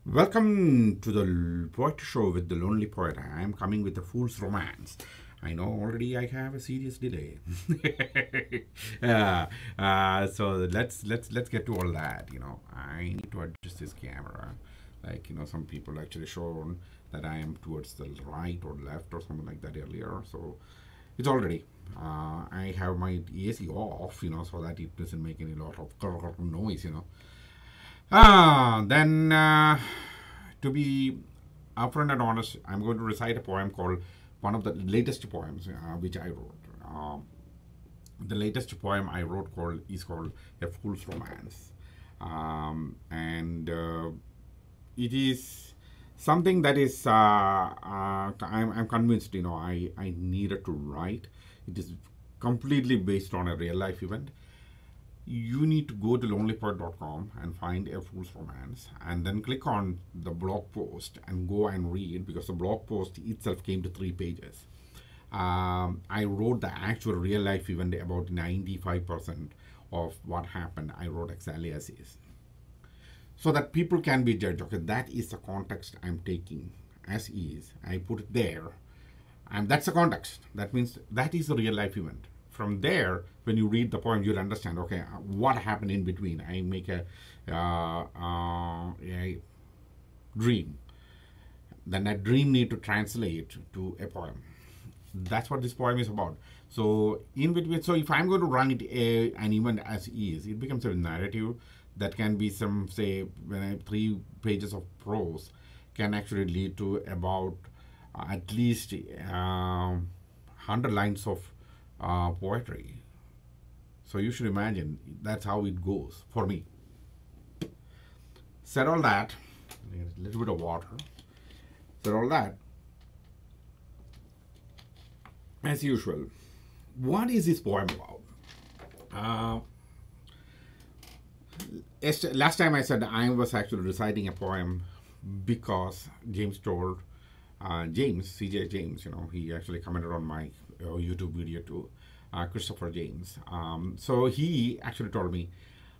Welcome to the Poetry Show with the Lonely Poet. I am coming with a fool's romance. I know already I have a serious delay. uh, so let's get to all that. I need to adjust this camera. Some people actually shown that I am towards the right or left or something like that earlier. So it's already. I have my AC off, so that it doesn't make any lot of noise. Then to be upfront and honest, I'm going to recite a poem called one of the latest poems which I wrote. The latest poem I wrote is called A Fool's Romance, and it is something that is I'm convinced I needed to write. It is completely based on a real life event. You need to go to lonelypoet.com and find A Fool's Romance and then click on the blog post and go and read, because the blog post itself came to 3 pages. I wrote the actual real life event, about 95% of what happened. I wrote exactly as is, so that people can be judged. Okay, that is the context I'm taking as is. I put it there, and that's the context. That means that is the real life event. From there, when you read the poem, you'll understand, okay, what happened in between. I make a dream. Then that dream need to translate to a poem. That's what this poem is about. So in between, so if I'm going to write an event as is, it becomes a narrative that can be some, say, 3 pages of prose can actually lead to about at least 100 lines of poetry. So you should imagine that's how it goes for me. Said all that, a little bit of water. Said all that, as usual, what is this poem about? Last time I said I was actually reciting a poem because James told CJ James, he actually commented on my YouTube video too, Christopher James. So he actually told me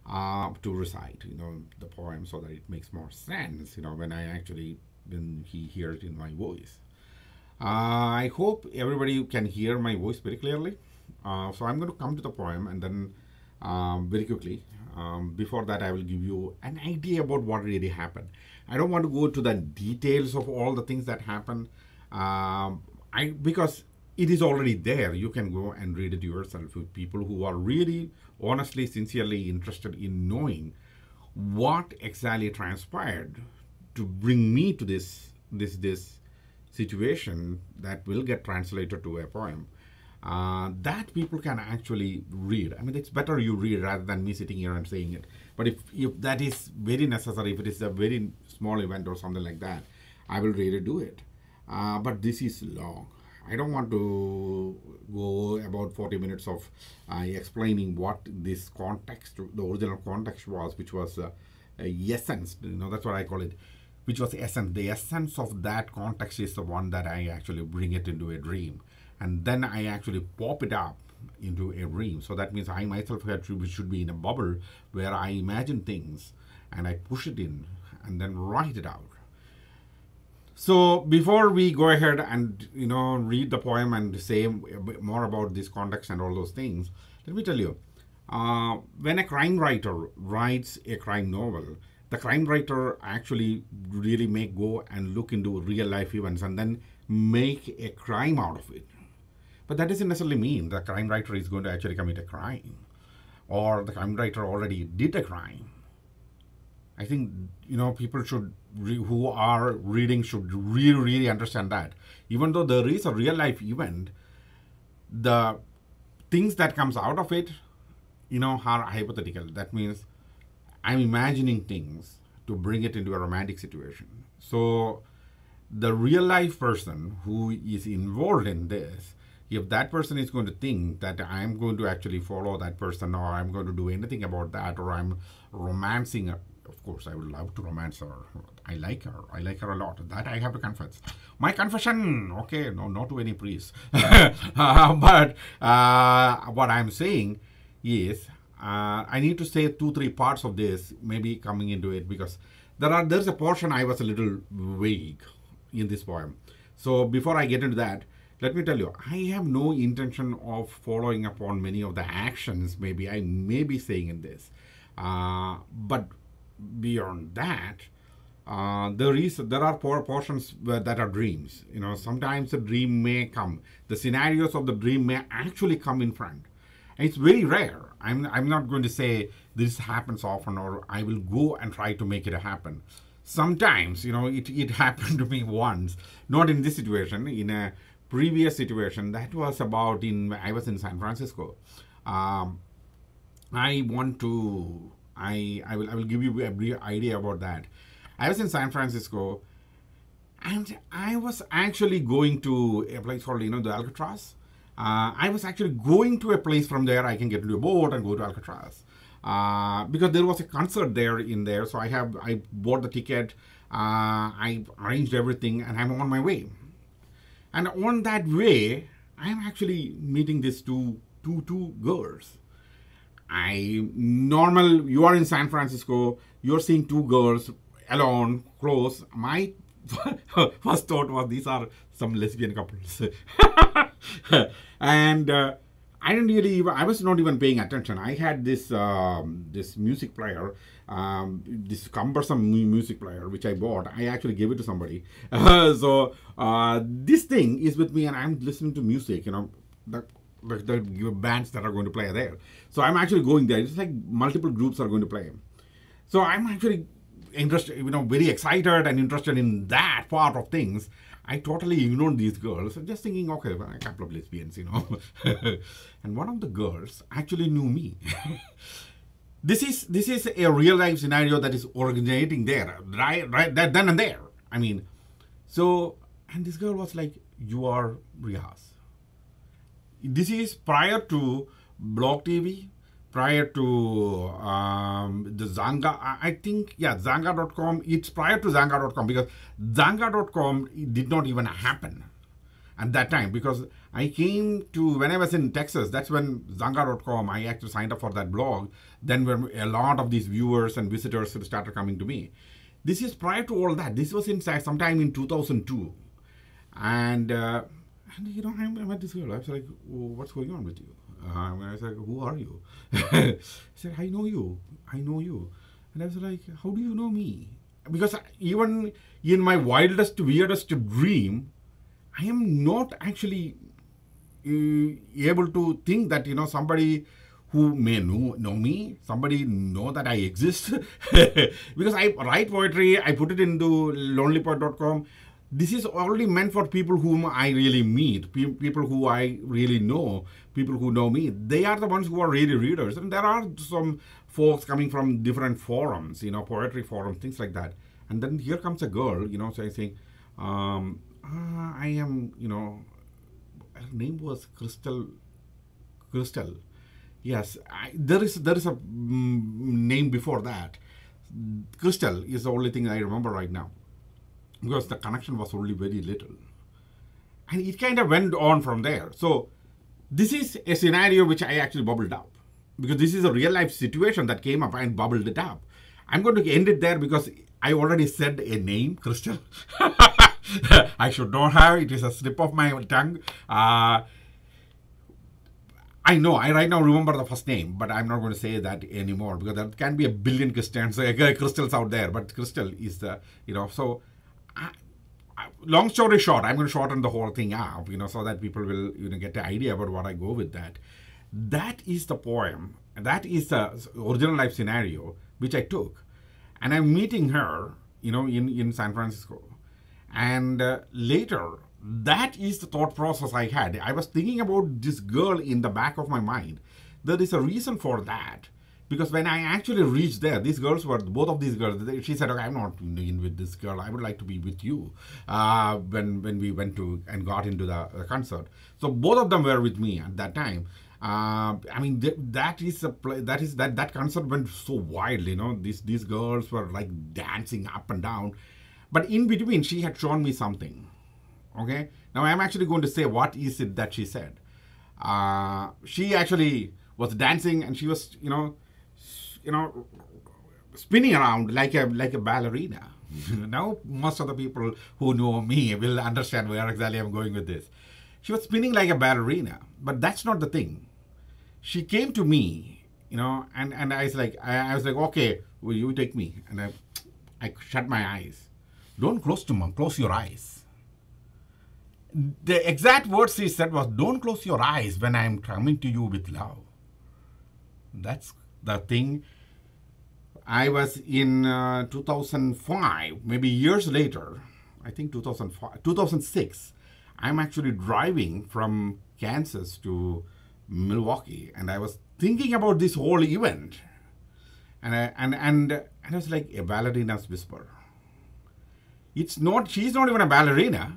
to recite, the poem so that it makes more sense, when he hears it in my voice. I hope everybody can hear my voice very clearly. So I'm going to come to the poem and then very quickly. Before that, I will give you an idea about what really happened. I don't want to go to the details of all the things that happened, because it is already there. You can go and read it yourself with people who are really, honestly, sincerely interested in knowing what exactly transpired to bring me to this situation that will get translated to a poem. That people can actually read. I mean, it's better you read rather than me sitting here and saying it. But if that is very necessary, if it is a very small event or something like that, I will really do it. But this is long. I don't want to go about 40 minutes of explaining what this context, the original context was, which was essence. That's what I call it, which was essence. The essence of that context is the one that I actually bring it into a dream. And then I actually pop it up into a dream. So that means I myself should be in a bubble where I imagine things and I push it in and then write it out. So before we go ahead and read the poem and say a bit more about this context and all those things, let me tell you, when a crime writer writes a crime novel, the crime writer actually really may go and look into real life events and then make a crime out of it. But that doesn't necessarily mean the crime writer is going to actually commit a crime, or the crime writer already did a crime. I think people who are reading should really understand that even though there is a real life event, the things that comes out of it, are hypothetical. That means I'm imagining things to bring it into a romantic situation. So the real life person who is involved in this, if that person is going to think that I'm going to actually follow that person, or I'm going to do anything about that, or I'm romancing her, of course, I would love to romance her. I like her. I like her a lot. That I have to confess. My confession. Okay, no, not to any priest. But what I'm saying is, I need to say 2-3 parts of this, maybe coming into it, because there's a portion I was a little vague in this poem. So before I get into that, let me tell you, I have no intention of following up on many of the actions maybe I may be saying in this. But beyond that, there are portions that are dreams. Sometimes a dream may come. The scenarios of the dream may actually come in front. And it's very rare. I'm not going to say this happens often or I will go and try to make it happen. Sometimes, it happened to me once, not in this situation, in a previous situation that was I was in San Francisco. I will give you a brief idea about that. I was in San Francisco, and I was actually going to a place called, the Alcatraz. I was actually going to a place from there. I can get into a boat and go to Alcatraz. Because there was a concert in there. So I bought the ticket, I arranged everything, and I'm on my way. And on that way, I'm actually meeting these two girls. You are in San Francisco, you're seeing two girls alone, close. My first thought was these are some lesbian couples. And I was not even paying attention. I had this music player, this cumbersome music player, which I bought. I actually gave it to somebody. So this thing is with me and I'm listening to music, the bands that are going to play there. So I'm actually going there. It's like multiple groups are going to play. So I'm actually interested, very excited and interested in that part of things. I totally ignored these girls, just thinking, okay, well, a couple of lesbians, And one of the girls actually knew me. This is a real life scenario that is originating there, right then and there. And this girl was like, "You are Riaz." This is prior to Blog TV, prior to the Zanga, I think, Zanga.com. It's prior to Zanga.com because Zanga.com did not even happen at that time because when I was in Texas, that's when Zanga.com, I actually signed up for that blog. Then when a lot of these viewers and visitors started coming to me. This is prior to all that. This was sometime in 2002. And I met this girl. I was like, what's going on with you? I was like, who are you? He said, I know you. And I was like, how do you know me? Because even in my wildest, weirdest dream, I am not actually able to think that, somebody who may know me, somebody know that I exist. Because I write poetry, I put it into LonelyPoet.com. This is already meant for people whom I really meet, people who I really know, people who know me. They are the ones who are really readers. And there are some folks coming from different forums, poetry forums, things like that. And then here comes a girl, saying, I am, her name was Crystal. Yes, there is a name before that. Crystal is the only thing I remember right now. Because the connection was only very little. And it kind of went on from there. So this is a scenario which I actually bubbled up. Because this is a real life situation that came up and bubbled it up. I'm going to end it there because I already said a name, Crystal. I should not have. It is a slip of my tongue. I know, I right now remember the first name, but I'm not going to say that anymore because there can be a billion crystals out there. But Crystal is the, so... long story short, I'm going to shorten the whole thing up, so that people will, get an idea about what I go with that. That is the poem. That is the original life scenario, which I took. And I'm meeting her, in San Francisco. And later, that is the thought process I had. I was thinking about this girl in the back of my mind. There is a reason for that. Because when I actually reached there, both of these girls, she said, okay, I'm not in with this girl. I would like to be with you when we went to and got into the concert. So both of them were with me at that time. That concert went so wild, these girls were like dancing up and down. But in between, she had shown me something. Okay? Now I'm actually going to say what is it that she said. She actually was dancing and she was, spinning around like a ballerina. Now, most of the people who know me will understand where exactly I'm going with this. She was spinning like a ballerina, but that's not the thing. She came to me, and I was like, okay, will you take me? And I shut my eyes. Don't close your eyes. The exact words she said was, don't close your eyes when I'm coming to you with love. That's the thing. I was in 2005, maybe years later, I think 2005, 2006. I'm actually driving from Kansas to Milwaukee, and I was thinking about this whole event, and I was like, a ballerina's whisper. It's not. She's not even a ballerina.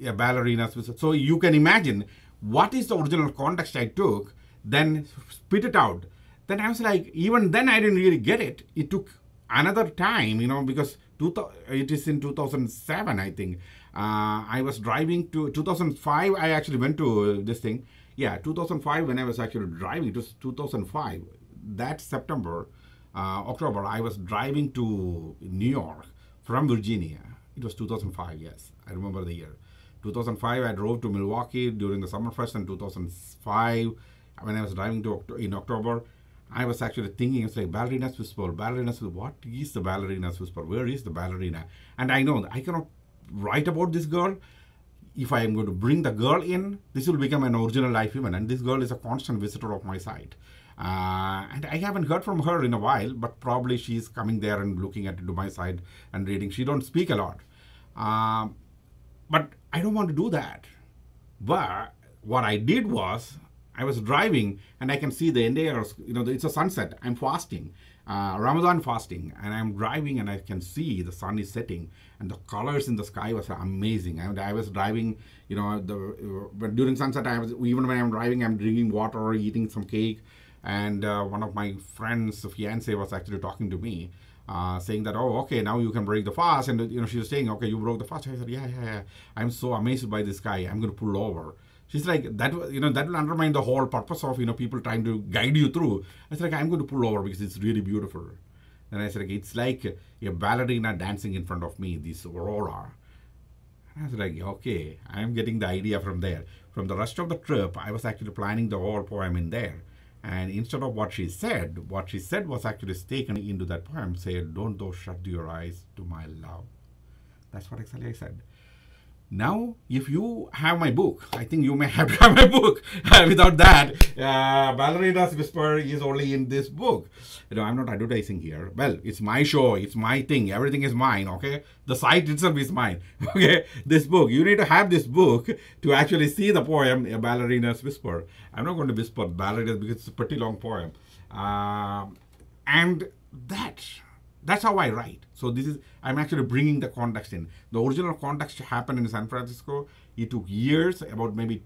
A ballerina's whisper. So you can imagine what is the original context I took, then spit it out. Then I was like, even then I didn't really get it. It took another time, because it is in 2007, I think. I was driving to 2005. I actually went to this thing. Yeah, 2005 when I was actually driving. It was 2005. That September, October, I was driving to New York from Virginia. It was 2005, yes. I remember the year. 2005, I drove to Milwaukee during the Summerfest in 2005. When I was driving in October, I was actually thinking, it's like ballerina's whisper, ballerina's whisper. What is the ballerina's whisper? Where is the ballerina? And I know that I cannot write about this girl. If I am going to bring the girl in, this will become an original life event. And this girl is a constant visitor of my site. And I haven't heard from her in a while, but probably she's coming there and looking at my site and reading. She don't speak a lot. But I don't want to do that. But what I did was, I was driving and I can see the entire, it's a sunset. I'm fasting, Ramadan fasting, and I'm driving and I can see the sun is setting and the colors in the sky was amazing. I was driving, but during sunset, even when I'm driving, I'm drinking water, eating some cake. And one of my friends, fiance, was actually talking to me, saying that, oh, okay, now you can break the fast. And, she was saying, okay, you broke the fast. I said, yeah. I'm so amazed by this guy. I'm going to pull over. She's like, that will undermine the whole purpose of, people trying to guide you through. I said, like, I'm going to pull over because it's really beautiful. And I said, like, it's like a ballerina dancing in front of me, this aurora. And I was like, okay, I'm getting the idea from there. From the rest of the trip, I was actually planning the whole poem in there. And instead of what she said was actually taken into that poem, said, don't thou shut your eyes to my love. That's what exactly I said. Now, if you have my book, I think you may have to have my book. Without that, Ballerina's Whisper is only in this book. I'm not advertising here. Well, it's my show. It's my thing. Everything is mine, okay? The site itself is mine, okay? This book. You need to have this book to actually see the poem, A Ballerina's Whisper. I'm not going to whisper Ballerina's because it's a pretty long poem. And that's how I write. So I'm actually bringing the context in. The original context happened in San Francisco. It took years, about maybe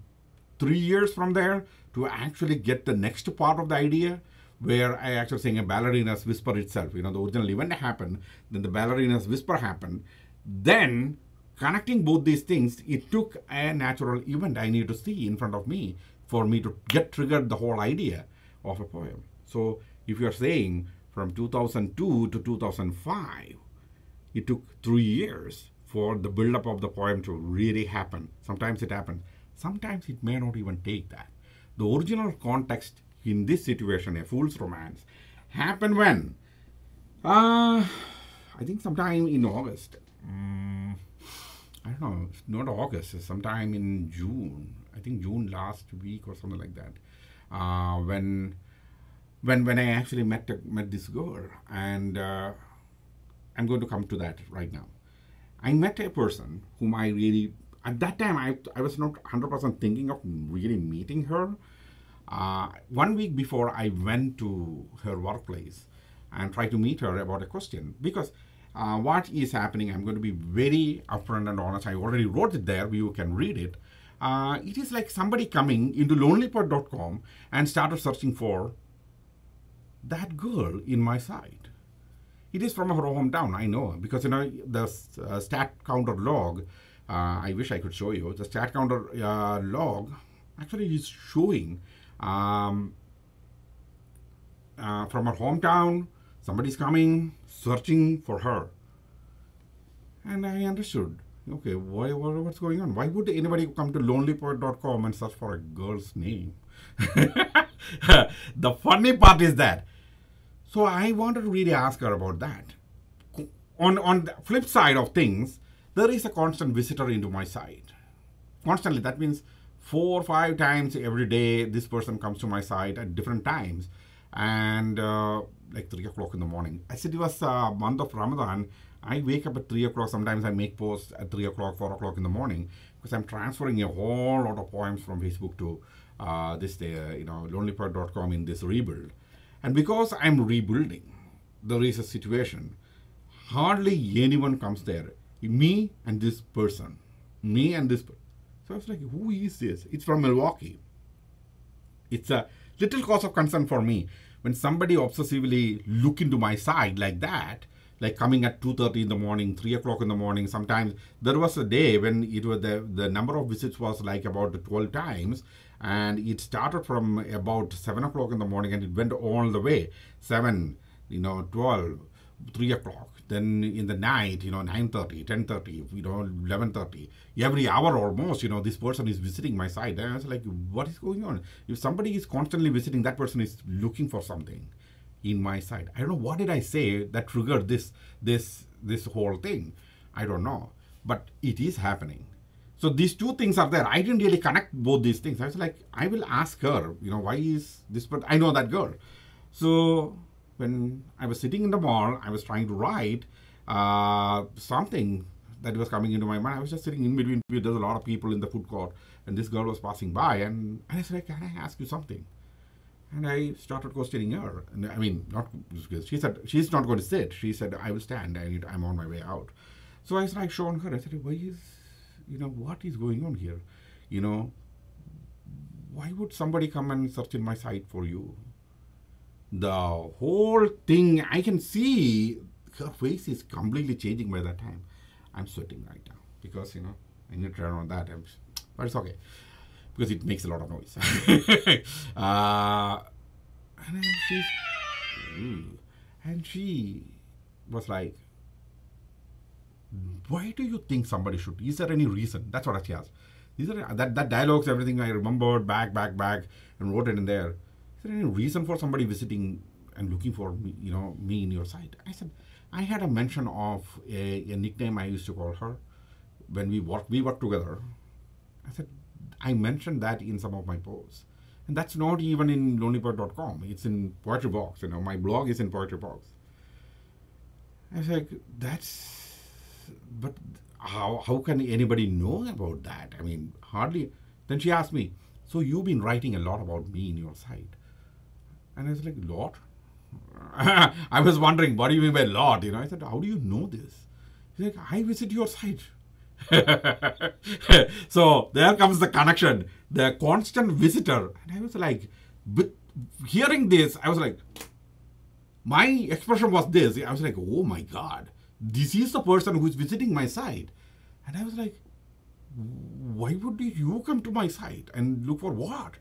3 years from there, to actually get the next part of the idea, where I actually saying a ballerina's whisper itself. The original event happened, then the ballerina's whisper happened. Then, connecting both these things, it took a natural event I need to see in front of me for me to get triggered the whole idea of a poem. So, if you're saying from 2002 to 2005, it took 3 years for the build-up of the poem to really happen. Sometimes it happened. Sometimes it may not even take that. The original context in this situation, A Fool's Romance, happened when? I think sometime in August. I don't know, not August, sometime in June. I think June last week or something like that. When I actually met this girl, and I'm going to come to that right now. I met a person whom I really, at that time, I was not 100% thinking of really meeting her. 1 week before, I went to her workplace and tried to meet her about a question. Because what is happening, I'm going to be very upfront and honest. I already wrote it there, you can read it. It is like somebody coming into LonelyPoet.com and started searching for that girl in my site. It is from her hometown, I know, because the stat counter log, I wish I could show you, the stat counter log actually is showing from her hometown Somebody's coming, searching for her. And I understood. Okay, what's going on? Why would anybody come to LonelyPoet.com and search for a girl's name? The funny part is that. So I wanted to really ask her about that. On the flip side of things, there is a constant visitor into my site. Constantly, that means 4 or 5 times every day, this person comes to my site at different times. And like 3 o'clock in the morning. I said it was a month of Ramadan. I wake up at 3 o'clock. Sometimes I make posts at 3 o'clock, 4 o'clock in the morning because I'm transferring a whole lot of poems from Facebook to LonelyPoet.com in this rebuild. And because I'm rebuilding, there is a situation. Hardly anyone comes there. Me and this person. Me and this person. So I was like, who is this? It's from Milwaukee. It's a little cause of concern for me when somebody obsessively look into my site like that, like coming at 2:30 in the morning, 3 o'clock in the morning. Sometimes there was a day when it was the number of visits was like about 12 times, and it started from about 7 o'clock in the morning and it went all the way 7, 12, 3 o'clock. Then in the night, 9:30, 10:30, 11:30. Every hour almost, this person is visiting my site. And I was like, what is going on? If somebody is constantly visiting, that person is looking for something in my site. I don't know what did I say that triggered this whole thing. I don't know. But it is happening. So these two things are there. I didn't really connect both these things. I was like, I will ask her, why is this person? I know that girl. So when I was sitting in the mall, I was trying to write something that was coming into my mind. I was just sitting in between. There's a lot of people in the food court, and this girl was passing by, and I said, can I ask you something? And I started questioning her. And I mean, not because she said she's not going to sit. She said, I will stand. I'm on my way out. So I started showing her. I said, why is, what is going on here? Why would somebody come and search in my site for you? The whole thing, I can see her face is completely changing by that time. I'm sweating right now because, I need to turn on that. But it's okay because it makes a lot of noise. And she was like, why do you think somebody should? Is there any reason? That's what she asked. That dialogues, everything I remembered back, and wrote it in there. Is there any reason for somebody visiting and looking for me, me in your site? I said, I had a mention of a nickname I used to call her when we worked together. I said, I mentioned that in some of my posts. And that's not even in LonelyPoet.com. It's in Poetry Box. My blog is in Poetry Box. I was like, but how can anybody know about that? I mean, hardly. Then she asked me, so you've been writing a lot about me in your site. And I was like, lot? I was wondering, what do you mean by lot? I said, how do you know this? He's like, I visit your site. So there comes the connection, the constant visitor. And I was like, but hearing this, I was like, my expression was this. I was like, oh my God, this is the person who is visiting my site. And I was like, why would you come to my site and look for what?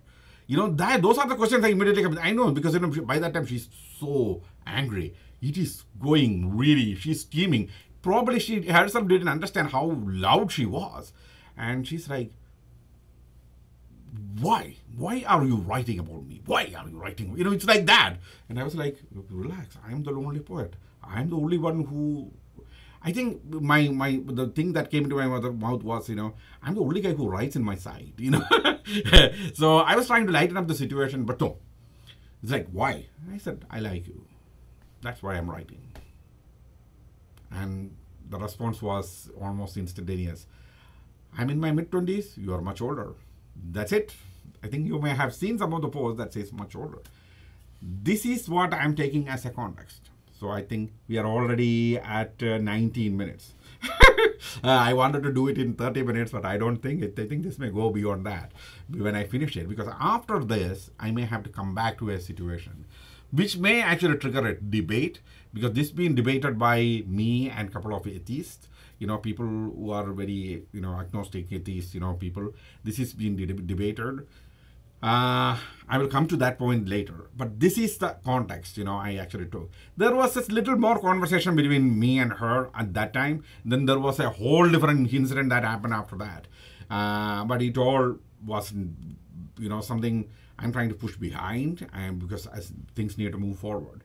Those are the questions I immediately come. I know because by that time she's so angry. It is going really, she's steaming. Probably she herself didn't understand how loud she was. And she's like, why? Why are you writing about me? Why are you writing? It's like that. And I was like, relax. I'm the lonely poet. I'm the only one who... I think the thing that came into my mouth was, I'm the only guy who writes in my site, So I was trying to lighten up the situation, but no. It's like, why? I said, I like you. That's why I'm writing. And the response was almost instantaneous. I'm in my mid-20s. You are much older. That's it. I think you may have seen some of the posts that says much older. This is what I'm taking as a context. So I think we are already at 19 minutes. I wanted to do it in 30 minutes, but I don't think it. I think this may go beyond that when I finish it. Because after this, I may have to come back to a situation which may actually trigger a debate. Because this being debated by me and a couple of atheists, people who are very, agnostic atheists, people. This is being debated. I will come to that point later. But this is the context, I actually took. There was this little more conversation between me and her at that time. Then there was a whole different incident that happened after that. But it all was, something I'm trying to push behind because as things need to move forward.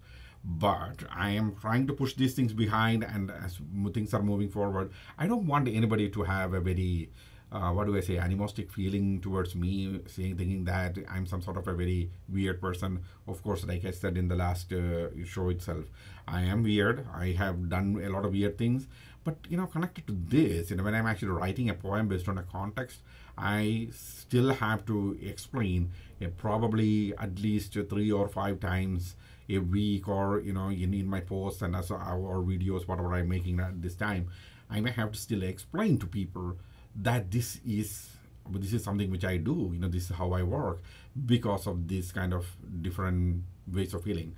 But I am trying to push these things behind, and as things are moving forward, I don't want anybody to have a very animalistic feeling towards me, thinking that I'm some sort of a very weird person. Of course, like I said in the last show itself, I am weird. I have done a lot of weird things. But, connected to this, when I'm actually writing a poem based on a context, I still have to explain probably at least 3 or 5 times a week, or in my posts and as our videos, whatever I'm making at this time, I may have to still explain to people that this is something which I do. This is how I work because of this kind of different ways of feeling.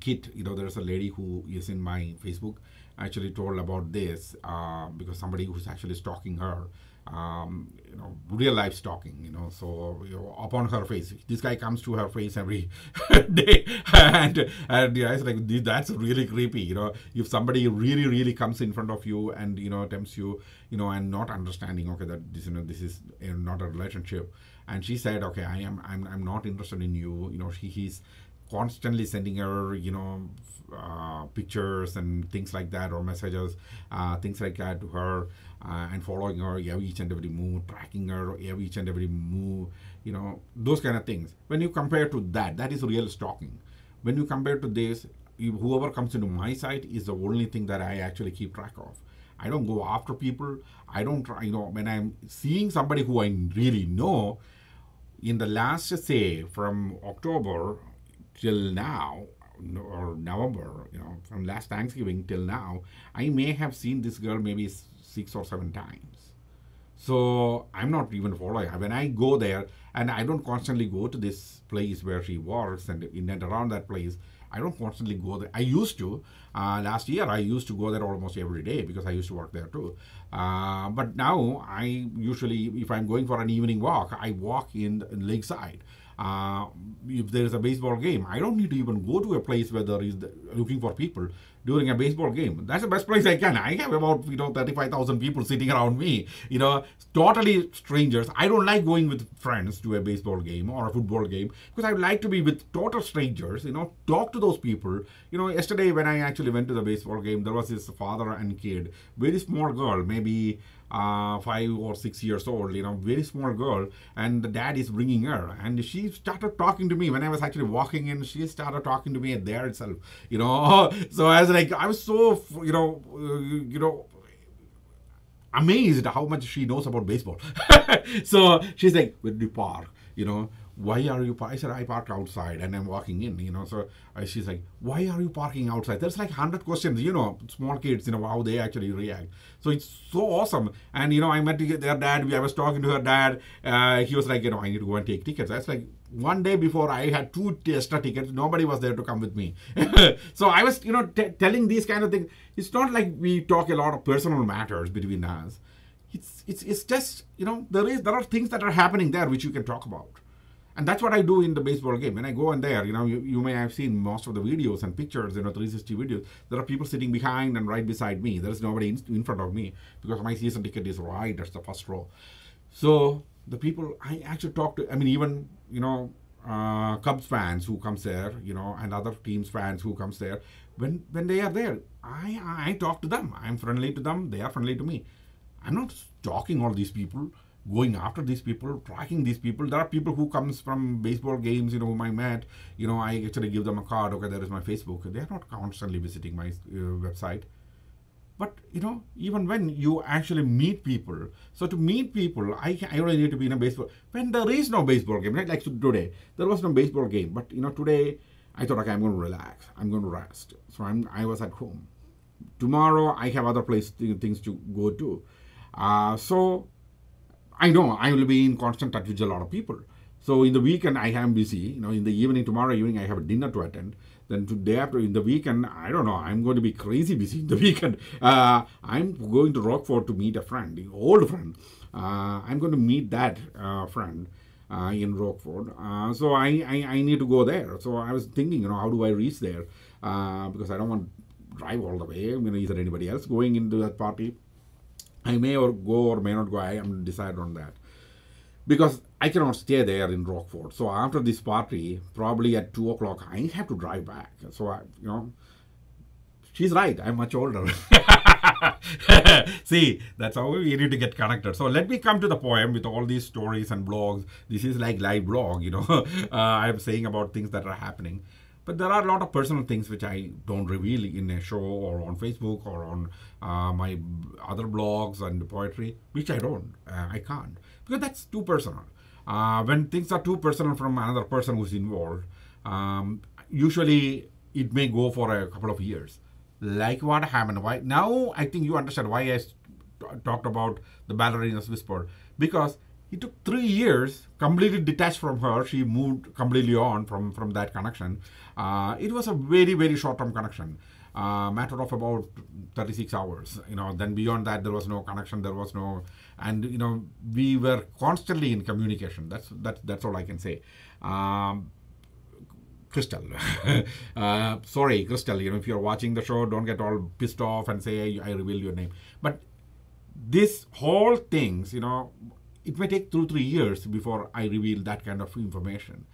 Kit, there's a lady who is in my Facebook actually told about this because somebody who's actually stalking her. Real life stalking, so upon her face. This guy comes to her face every day, and it's like, that's really creepy. If somebody really, really comes in front of you and tempts you, and not understanding, okay, that this is not a relationship. And she said, okay, I'm not interested in you. He's constantly sending her, pictures and things like that, or messages, things like that to her, and following her each and every move, tracking her each and every move, those kind of things. When you compare to that is real stalking. When you compare to this, whoever comes into my site is the only thing that I actually keep track of. I don't go after people. I don't try, when I'm seeing somebody who I really know, in the last, say, from October till now, or November, from last Thanksgiving till now, I may have seen this girl maybe 6 or 7 times. So I'm not even following her. When I go there, and I don't constantly go to this place where she works and in and around that place, I don't constantly go there. I used to. Last year, I used to go there almost every day because I used to work there too. But now, I usually, if I'm going for an evening walk, I walk in lakeside. If there is a baseball game, I don't need to even go to a place where there is looking for people during a baseball game. That's the best place I can. I have about 35,000 people sitting around me, totally strangers. I don't like going with friends to a baseball game or a football game because I like to be with total strangers, talk to those people. Yesterday when I actually went to the baseball game, there was this father and kid, very small girl, maybe 5 or 6 years old, very small girl, and the dad is bringing her, and she started talking to me when I was actually walking in. She started talking to me there itself, So I was like, I was so, amazed how much she knows about baseball. So she's like, where do you park? Why are you I said, I parked outside and I'm walking in, so she's like, why are you parking outside? There's like 100 questions, small kids, how they actually react. So it's so awesome. And, I met their dad. I was talking to her dad. He was like, I need to go and take tickets. That's like one day before I had 2 extra tickets. Nobody was there to come with me. So I was, telling these kind of things. It's not like we talk a lot of personal matters between us. It's just, there are things that are happening there which you can talk about. And that's what I do in the baseball game. When I go in there, you may have seen most of the videos and pictures, 360 videos. There are people sitting behind and right beside me. There is nobody in front of me because my season ticket is right at the first row. So the people I actually talk to, even, Cubs fans who comes there, and other teams fans who comes there, when they are there, I talk to them. I'm friendly to them. They are friendly to me. I'm not stalking all these people, going after these people, tracking these people. There are people who comes from baseball games, whom I met. I actually give them a card. Okay, there is my Facebook. They are not constantly visiting my website. But, even when you actually meet people, so to meet people, I only need to be in a baseball. When there is no baseball game, right? Like today, there was no baseball game. But, today, I thought, okay, I'm going to relax. I'm going to rest. So I was at home. Tomorrow, I have other things to go to. So I know I will be in constant touch with a lot of people. So in the weekend, I am busy. In the evening, tomorrow evening, I have a dinner to attend. Then today after, in the weekend, I don't know, I'm going to be crazy busy in the weekend. I'm going to Rockford to meet a friend, an old friend. I'm going to meet that friend. in Rockford. So I need to go there. So I was thinking, how do I reach there? Because I don't want to drive all the way. Is there anybody else going into that party? I may or go or may not go. I am decided on that because I cannot stay there in Rockford. So after this party, probably at 2 o'clock, I have to drive back. So she's right. I'm much older. See, that's how we need to get connected. So let me come to the poem with all these stories and blogs. This is like live blog, I'm saying about things that are happening. But there are a lot of personal things which I don't reveal in a show or on Facebook or on my other blogs and poetry, which I don't. I can't. Because that's too personal. When things are too personal from another person who's involved, usually it may go for a couple of years. Like what happened. Why now? I think you understand why I talked about the ballerina's whisper. Because it took 3 years, completely detached from her. She moved completely on from that connection. It was a very, very short-term connection. Matter of about 36 hours. Then beyond that, there was no connection. There was no, and we were constantly in communication. That's all I can say. Crystal. Sorry, Crystal, if you're watching the show, don't get all pissed off and say, I revealed your name. But this whole things, it may take 2-3 years before I reveal that kind of information.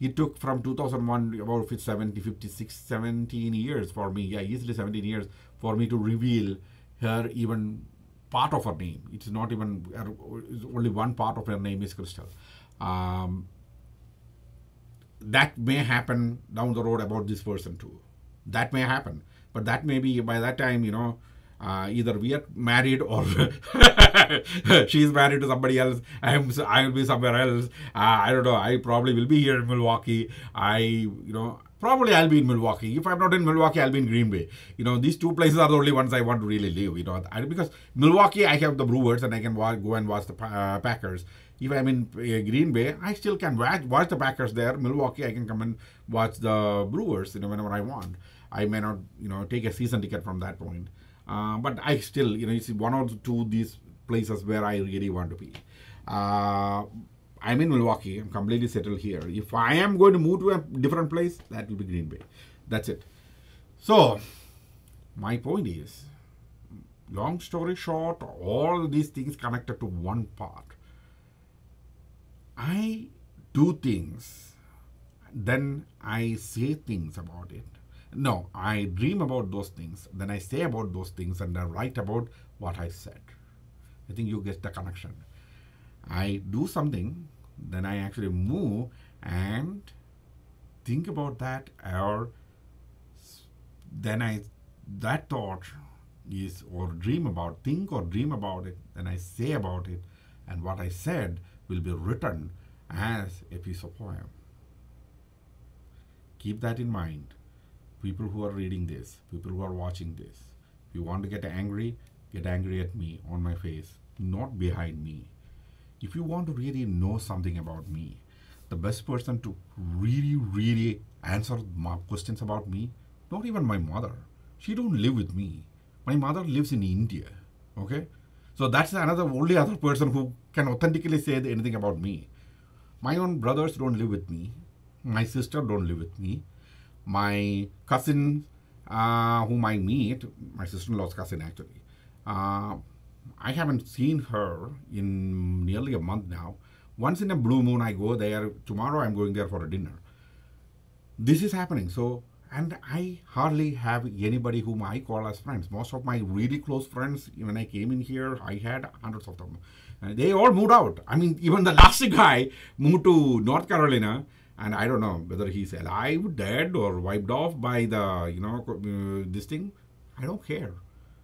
It took from 2001, about 56, 17 years for me, easily 17 years for me to reveal her even part of her name. It's not even, only one part of her name is Crystal. That may happen down the road about this person too. That may happen. But that may be by that time, either we are married or she's married to somebody else. I will be somewhere else. I don't know. I probably will be here in Milwaukee. Probably I'll be in Milwaukee. If I'm not in Milwaukee, I'll be in Green Bay. These two places are the only ones I want to really live. Because Milwaukee, I have the Brewers and I can go and watch the Packers. If I'm in Green Bay, I still can watch the Packers there. Milwaukee, I can come and watch the Brewers, whenever I want. I may not, take a season ticket from that point. But I still, you see one or two of these places where I really want to be. I'm in Milwaukee. I'm completely settled here. If I am going to move to a different place, that will be Green Bay. That's it. So, my point is, long story short, all these things connected to one part. I do things, then I say things about it. No, I dream about those things, then I say about those things, and I write about what I said. I think you get the connection. I do something, then I actually move and think about that, or then that thought is, or dream about, think or dream about it, then I say about it, and what I said will be written as a piece of poem. Keep that in mind. People who are reading this, people who are watching this, if you want to get angry at me, on my face, not behind me. If you want to really know something about me, the best person to really, really answer my questions about me, not even my mother. She don't live with me. My mother lives in India. Okay? So that's only other person who can authentically say anything about me. My own brothers don't live with me. My sister don't live with me. My cousin, whom I meet, my sister-in-law's cousin actually, I haven't seen her in nearly a month now. Once in a blue moon, I go there. Tomorrow, I'm going there for a dinner. This is happening. So, and I hardly have anybody whom I call as friends. Most of my really close friends, when I came in here, I had hundreds of them. They all moved out. I mean, even the last guy moved to North Carolina. And I don't know whether he's alive, dead, or wiped off by the, this thing. I don't care.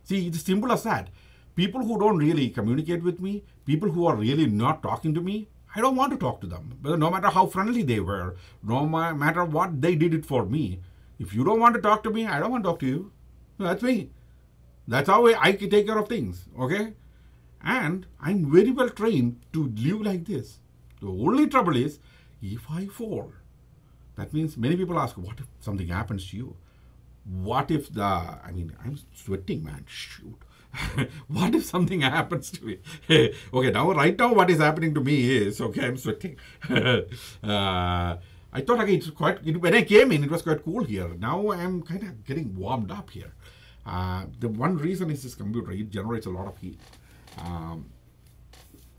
See, it's simple as that. People who don't really communicate with me, people who are really not talking to me, I don't want to talk to them. But no matter how friendly they were, no matter what they did it for me, if you don't want to talk to me, I don't want to talk to you. That's me. That's how I can take care of things, okay? And I'm very well trained to live like this. The only trouble is, if I fall, that means many people ask, what if something happens to you? What if I'm sweating, man, shoot. What if something happens to me? Okay, now right now what is happening to me is, okay, I'm sweating. I thought, okay, when I came in, it was quite cool here. Now I'm kind of getting warmed up here. The one reason is this computer. It generates a lot of heat.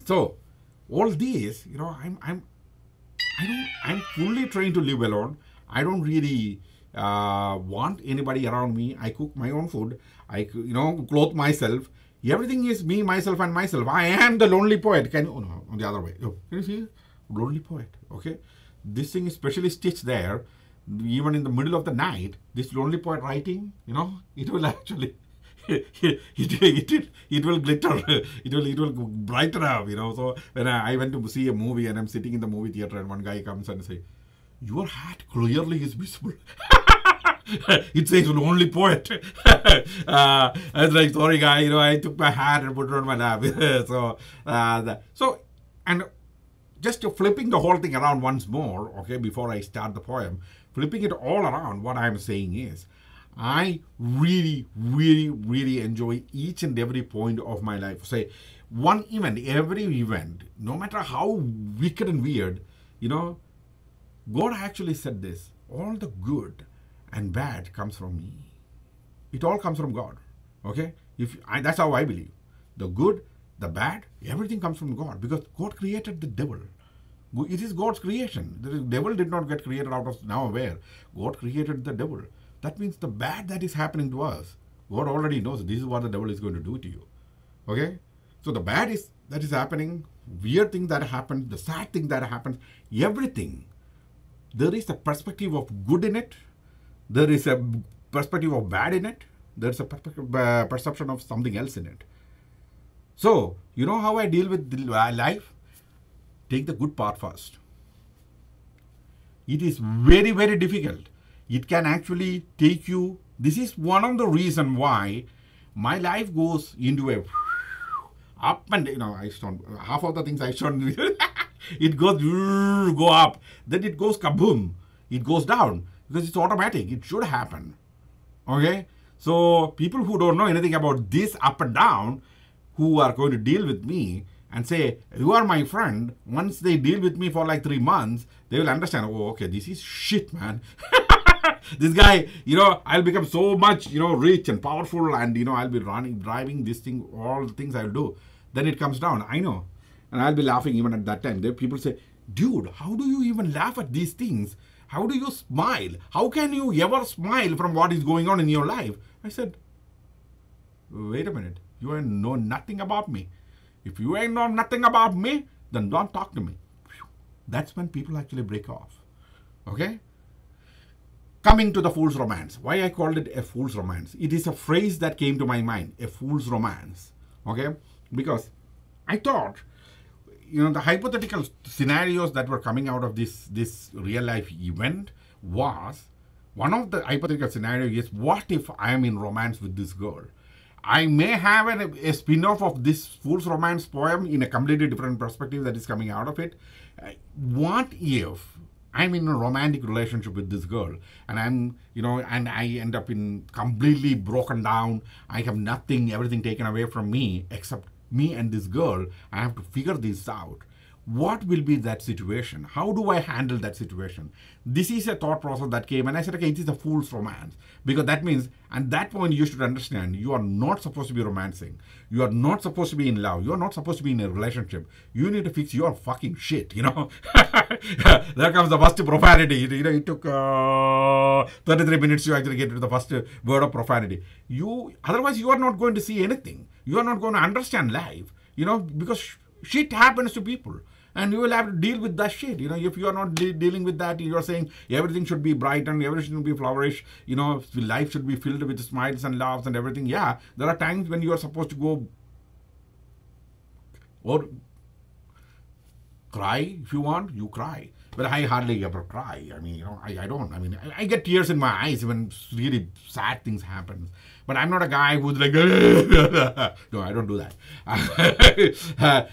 So all these, I'm fully trained to live alone. I don't really want anybody around me. I cook my own food. I clothe myself. Everything is me, myself, and myself. I am the lonely poet. No, on the other way. Can you see? Lonely poet. Okay. This thing is specially stitched there. Even in the middle of the night, this lonely poet writing, it will actually, it will glitter, it will brighten up, So when I went to see a movie and I'm sitting in the movie theater and one guy comes and say, your hat clearly is visible. It says lonely poet. I was like, sorry guy, I took my hat and put it on my lap. And just flipping the whole thing around once more, okay, before I start the poem, flipping it all around, what I'm saying is, I really, really, really enjoy each and every point of my life. Say, every event, no matter how wicked and weird, God actually said this, all the good and bad comes from me. It all comes from God, okay? That's how I believe. The good, the bad, everything comes from God because God created the devil. It is God's creation. The devil did not get created out of nowhere. God created the devil. That means the bad that is happening to us, God already knows this is what the devil is going to do to you. Okay? So the bad that is happening, weird thing that happens, the sad thing that happens, everything. There is a perspective of good in it. There is a perspective of bad in it. There's a perception of something else in it. So, you know how I deal with life? Take the good part first. It is very, very difficult. It can actually take you. This is one of the reasons why my life goes into a up and I don't. Half of the things I shouldn't. It goes go up, then it goes kaboom. It goes down because it's automatic. It should happen. Okay. So people who don't know anything about this up and down, who are going to deal with me and say, you are my friend, once they deal with me for like 3 months, they will understand, oh, okay, this is shit, man. This guy, I'll become so much, rich and powerful and, I'll be driving this thing, all the things I'll do. Then it comes down, I know. And I'll be laughing even at that time. People say, dude, how do you even laugh at these things? How do you smile? How can you ever smile from what is going on in your life? I said, wait a minute. You ain't know nothing about me. If you ain't know nothing about me, then don't talk to me. That's when people actually break off. Okay? Coming to the fool's romance. Why I called it a fool's romance? It is a phrase that came to my mind. A fool's romance. Okay? Because I thought, the hypothetical scenarios that were coming out of this real life event was, one of the hypothetical scenarios is, what if I am in romance with this girl? I may have a spin-off of this fool's romance poem in a completely different perspective that is coming out of it. What if I'm in a romantic relationship with this girl and and I end up in completely broken down. I have nothing, everything taken away from me except me and this girl. I have to figure this out. What will be that situation? How do I handle that situation? This is a thought process that came and I said, okay, it is a fool's romance. Because that means, at that point you should understand, you are not supposed to be romancing. You are not supposed to be in love. You are not supposed to be in a relationship. You need to fix your fucking shit, There comes the first profanity. It took 33 minutes to actually get to the first word of profanity. Otherwise you are not going to see anything. You are not going to understand life, because shit happens to people. And you will have to deal with that shit. If you are not dealing with that, you are saying everything should be bright and everything should be flourish. Life should be filled with smiles and laughs and everything. Yeah, there are times when you are supposed to go or cry if you want. You cry. But I hardly ever cry. I don't. I get tears in my eyes when really sad things happen. But I'm not a guy who's like, no, I don't do that.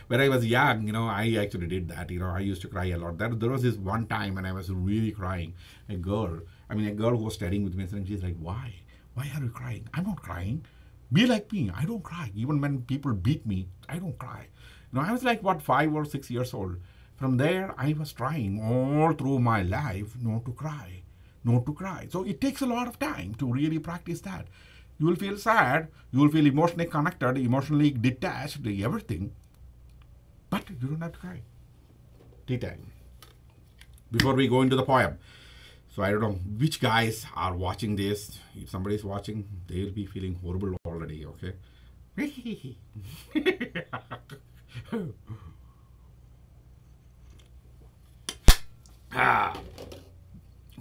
When I was young, I actually did that. I used to cry a lot. There was this one time when I was really crying. A girl who was studying with me, and she's like, why? Why are you crying? I'm not crying. Be like me. I don't cry. Even when people beat me, I don't cry. I was like, what, 5 or 6 years old. From there, I was trying all through my life not to cry. Not to cry. So it takes a lot of time to really practice that. You will feel sad. You will feel emotionally connected, emotionally detached, everything. But you don't have to cry. Tea time. Before we go into the poem. So I don't know which guys are watching this. If somebody is watching, they will be feeling horrible already, okay?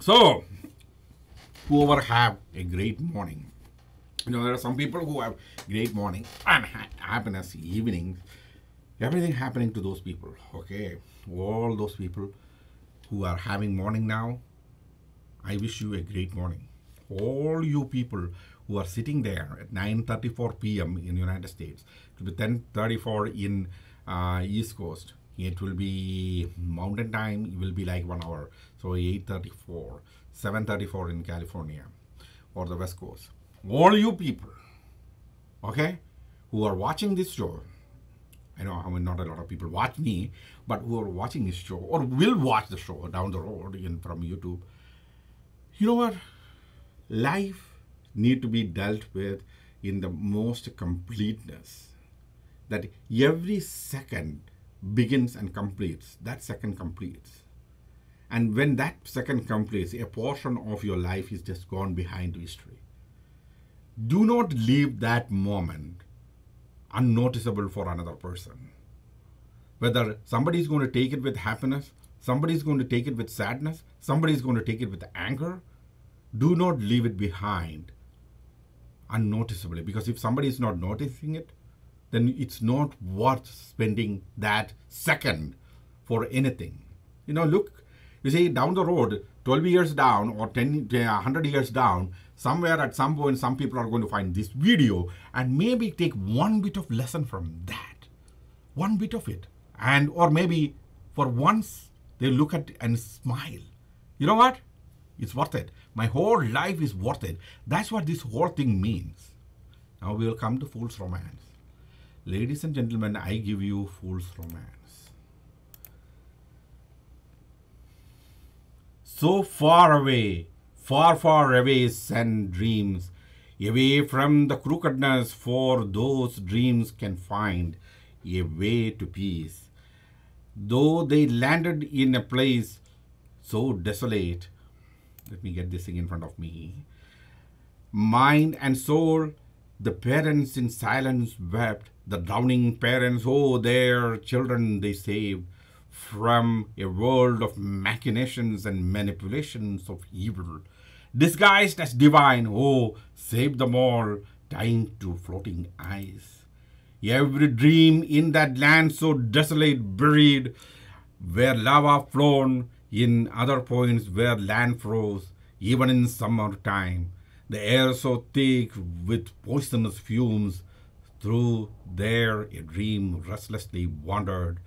So, whoever have a great morning. There are some people who have great morning and happiness evenings. Everything happening to those people, okay? All those people who are having morning now, I wish you a great morning. All you people who are sitting there at 9:34 p.m. in the United States, it will be 10:34 in East Coast. It will be mountain time. It will be like 1 hour. So 8:34, 7:34 in California or the West Coast. All you people, okay, who are watching this show, I know not a lot of people watch me, but who are watching this show or will watch the show down the road from YouTube, you know what? Life need to be dealt with in the most completeness. That every second begins and completes. That second completes. And when that second completes, a portion of your life is just gone behind history. Do not leave that moment unnoticeable for another person. Whether somebody is going to take it with happiness, somebody is going to take it with sadness, somebody is going to take it with anger, do not leave it behind unnoticeably. Because if somebody is not noticing it, then it's not worth spending that second for anything. Look, you see, down the road, 12 years down or 100 years down, somewhere at some point, some people are going to find this video and maybe take one bit of lesson from that. One bit of it. And or maybe for once, they look at it and smile. You know what? It's worth it. My whole life is worth it. That's what this whole thing means. Now we will come to Fool's Romance. Ladies and gentlemen, I give you Fool's Romance. So far away, far, far away send dreams, away from the crookedness, for those dreams can find a way to peace. Though they landed in a place so desolate, let me get this thing in front of me. Mind and soul, the parents in silence wept. The drowning parents, oh, their children they saved from a world of machinations and manipulations of evil. Disguised as divine, oh, save them all, tying to floating eyes. Every dream in that land so desolate buried, where lava flown, in other points where land froze, even in summertime. The air so thick with poisonous fumes, through there a dream restlessly wandered.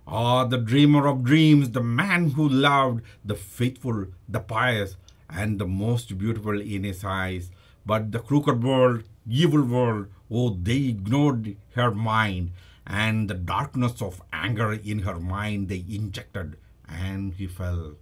Ah, the dreamer of dreams, the man who loved, the faithful, the pious, and the most beautiful in his eyes. But the crooked world, evil world, oh, they ignored her mind, and the darkness of anger in her mind they injected, and he fell.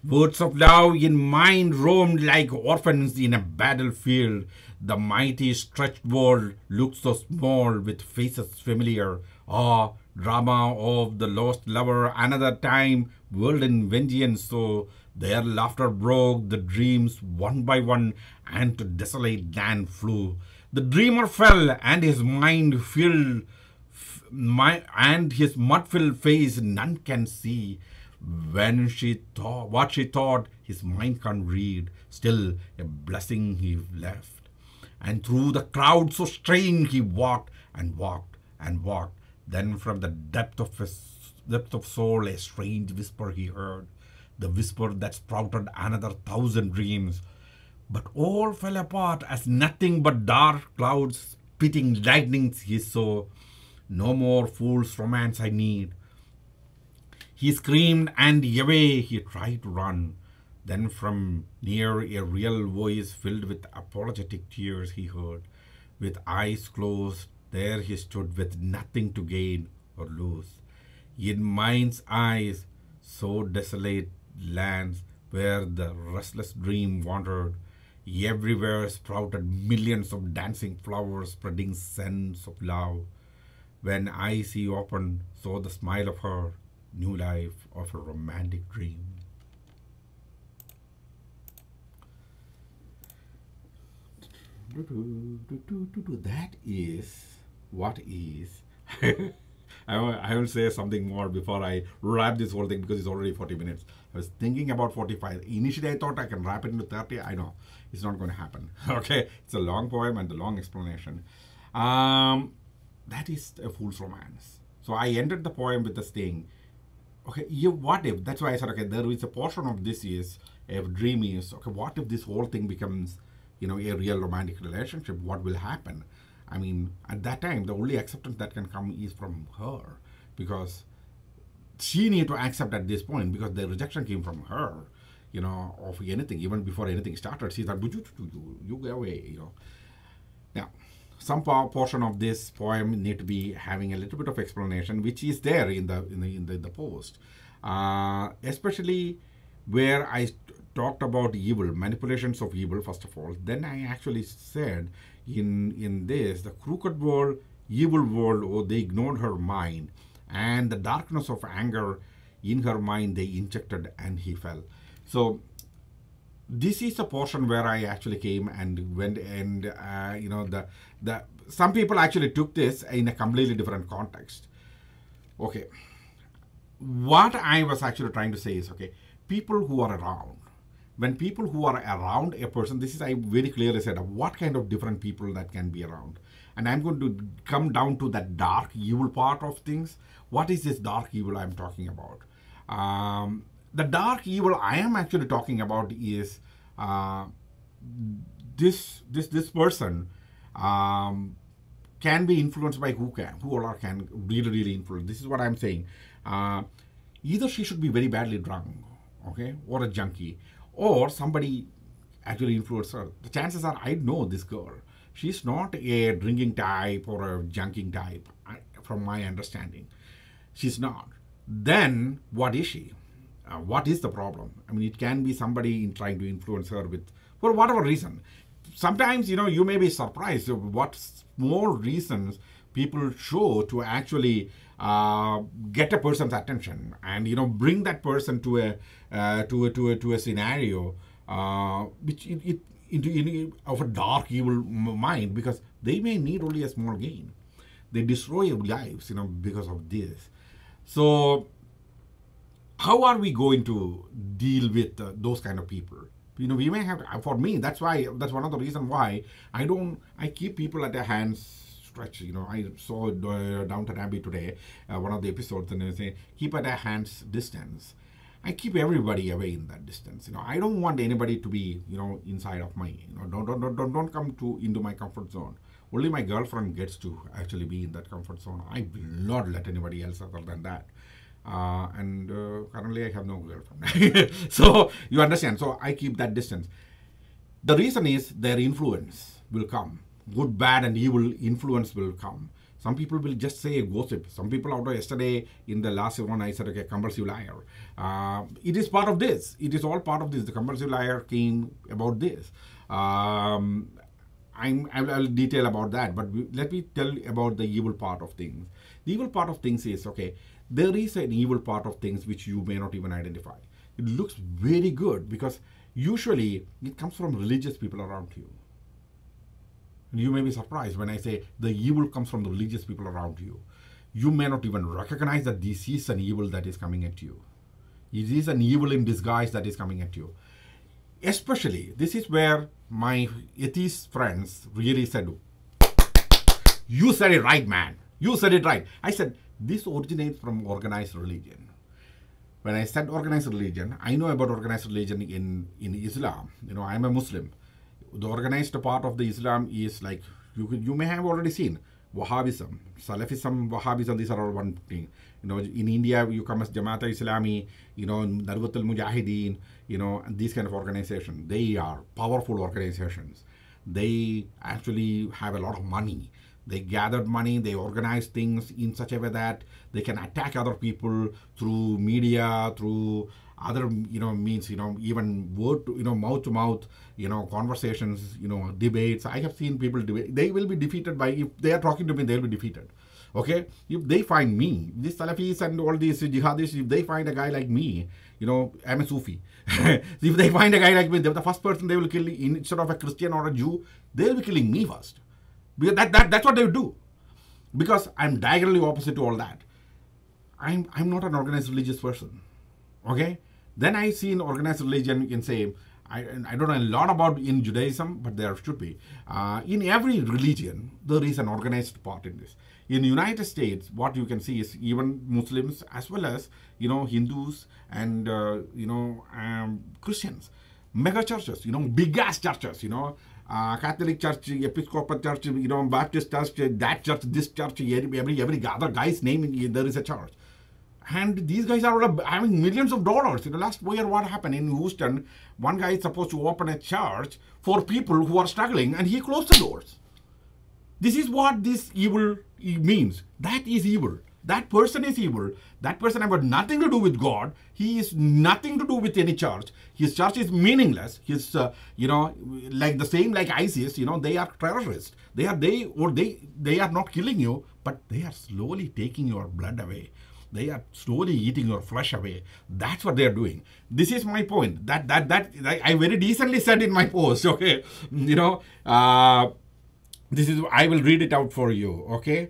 Words of love in mind roamed like orphans in a battlefield. The mighty stretched world looked so small with faces familiar. Ah, drama of the lost lover, another time, world in vengeance. So their laughter broke the dreams one by one, and to desolate land flew. The dreamer fell, and his mind filled, and his mud-filled face none can see. When she thought what she thought, his mind can't read. Still a blessing he left. And through the crowd so strange he walked and walked and walked. Then from the depth of soul a strange whisper he heard. The whisper that sprouted another 1,000 dreams. But all fell apart as nothing but dark clouds spitting lightnings he saw. No more fool's romance I need. He screamed, and away he tried to run. Then from near a real voice filled with apologetic tears he heard, With eyes closed, there he stood with nothing to gain or lose. In mind's eyes, so desolate lands where the restless dream wandered, everywhere sprouted millions of dancing flowers spreading scents of love. When eyes he opened, saw the smile of her, new life of a romantic dream. That is what is. I will say something more before I wrap this whole thing because it's already 40 minutes. I was thinking about 45. Initially, I thought I can wrap it into 30. I know it's not going to happen. Okay, it's a long poem and a long explanation. That is a fool's romance. So I ended the poem with this thing. Okay, what if? That's why I said, okay, there is a portion of this is a dream is, okay, what if this whole thing becomes, a real romantic relationship? What will happen? I mean, at that time, the only acceptance that can come is from her, because she need to accept at this point, because the rejection came from her, of anything, even before anything started. She thought, you go away, Now, some portion of this poem need to be having a little bit of explanation, which is there in the post, especially where I talked about evil, manipulations of evil. First of all, then I actually said in this, the crooked world, evil world, oh, they ignored her mind, and the darkness of anger in her mind they injected, and he fell. So this is a portion where I actually came and went, and the some people actually took this in a completely different context. Okay, what I was actually trying to say is, okay, people who are around, when people who are around a person, this is, I very clearly said, what kind of different people that can be around. And I'm going to come down to that dark evil part of things. What is this dark evil I'm talking about? The dark evil I am actually talking about is this person can be influenced by who all can really influence. This is what I'm saying. Either she should be very badly drunk, okay, or a junkie, or somebody actually influenced her. The chances are, I know this girl. She's not a drinking type or a junking type, from my understanding. She's not. Then what is she? What is the problem? I mean, it can be somebody trying to influence her for whatever reason. Sometimes, you may be surprised of what small reasons people show to actually get a person's attention, and bring that person to a scenario which of a dark evil mind, because they may need only a small gain. They destroy lives, because of this. So how are we going to deal with those kind of people? We may have to, for me, that's one of the reasons why I keep people at their hands stretch. I saw Downton Abbey today, one of the episodes, and they say, keep at their hands distance. I keep everybody away in that distance. I don't want anybody to be, inside of my, don't come into my comfort zone. Only my girlfriend gets to actually be in that comfort zone. I will not let anybody else other than that. And currently I have no girlfriend. So you understand. So I keep that distance. The reason is their influence will come. Good, bad, and evil influence will come. Some people will just say gossip. Some people out there, yesterday in the last one, I said, okay, compulsive liar. It is part of this. It is all part of this. The compulsive liar came about this. I'll detail about that, but let me tell about the evil part of things. The evil part of things is, okay, there is an evil part of things which you may not even identify. It looks very good because usually it comes from religious people around you. You may be surprised when I say the evil comes from the religious people around you. You may not even recognize that this is an evil that is coming at you. It is an evil in disguise that is coming at you. Especially, this is where my atheist friends really said, you said it right, man. You said it right. I said, this originates from organized religion. When I said organized religion, I know about organized religion in Islam. I'm a Muslim. The organized part of the Islam is like, you may have already seen Wahhabism, Salafism, Wahhabism, these are all one thing. In India, you come as Jamaat Islami, Darwat al-Mujahideen, and these kind of organizations. They are powerful organizations. They actually have a lot of money. They gathered money, they organize things in such a way that they can attack other people through media, through other means, even word to mouth to mouth, conversations, debates. I have seen people debate. They will be defeated by, if they are talking to me, they'll be defeated. Okay, if they find me, these Salafis and all these jihadis, if they find a guy like me, I'm a Sufi. If they find a guy like me, they're the first person they will kill, instead of a Christian or a Jew, they'll be killing me first. Because that's what they would do. Because I'm diagonally opposite to all that. I'm not an organized religious person. Okay? Then I see in organized religion, you can say, I don't know a lot about in Judaism, but there should be. In every religion, there is an organized part in this. In the United States, what you can see is even Muslims as well as, Hindus and, Christians. Mega churches, big ass churches, Catholic church, Episcopal church, Baptist church, that church, this church, every other guy's name, there is a church. And these guys are having millions of dollars. Last year, what happened in Houston, one guy is supposed to open a church for people who are struggling, and he closed the doors. This is what this evil means. That is evil. That person is evil. That person has got nothing to do with God. He is nothing to do with any church. His church is meaningless. His, like the same like ISIS, they are terrorists. They are not killing you, but they are slowly taking your blood away. They are slowly eating your flesh away. That's what they are doing. This is my point. That I very decently said in my post. Okay, this is, I will read it out for you. Okay,